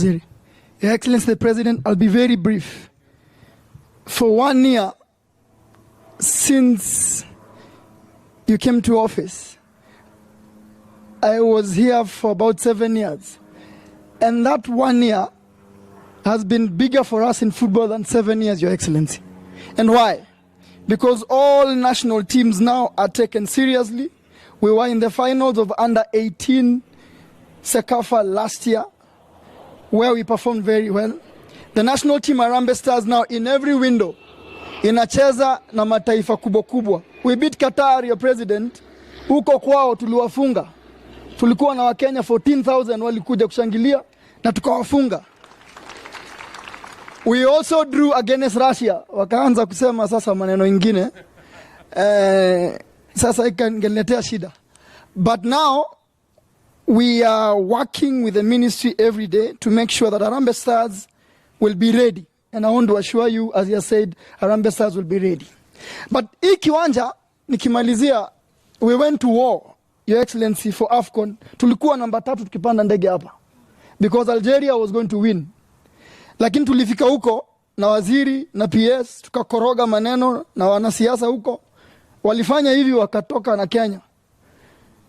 Your Excellency the President, I'll be very brief. For 1 year since you came to office, I was here for about 7 years. And that 1 year has been bigger for us in football than 7 years, Your Excellency. And why? Because all national teams now are taken seriously. We were in the finals of under 18 Sekafa last year, where we performed very well. The national team Harambee Stars now in every window inacheza na mataifa kubwa kubwa. We beat Qatar, your president. Huko kwao tuliwafunga. Tulikuwa na Wakenya 14,000 walikuja kushangilia na tukawafunga. We also drew against Russia. Wakaanza kusema sasa maneno ingine. Sasa ikangeletea shida. But now we are working with the ministry every day to make sure that Harambee Stars will be ready. And I want to assure you, as you said, Harambee Stars will be ready. But hii kiwanja, nikimalizia, we went to war, Your Excellency, for AFCON. Tulikuwa namba 3 tukipanda ndege hapa. Because Algeria was going to win. Lakini tulifika huko, na waziri, na PS, tukakoroga maneno, na wanasiasa huko. Walifanya hivi wakatoka na Kenya.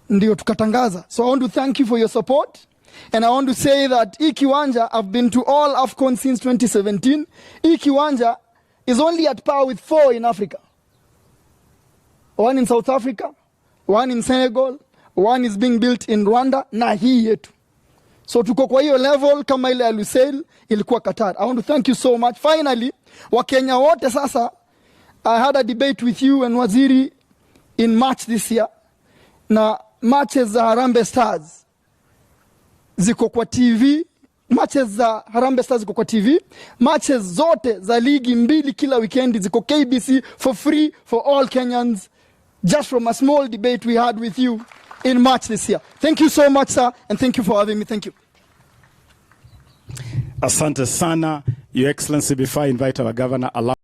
Ndio tukatangaza. So I want to thank you for your support. And I want to say that hii kiwanja, I've been to all AFCON since 2017. Hii kiwanja is only at par with 4 in Africa. 1 in South Africa, 1 in Senegal, 1 is being built in Rwanda, na hii yetu. So tuko kwa hiyo level kama ile ya Lusail ilikuwa Qatar. I want to thank you so much. Finally, Wakenya wote sasa, I had a debate with you and Waziri in March this year. Na matches za Harambee Stars ziko kwa TV. Matches za Harambee Stars ziko kwa TV. Matches zote za ligi mbili kila weekend ziko KBC for free for all Kenyans, just from a small debate we had with you in March this year. Thank you so much, sir, and thank you for having me. Thank you. Asante sana, Your Excellency. Before I invite our governor,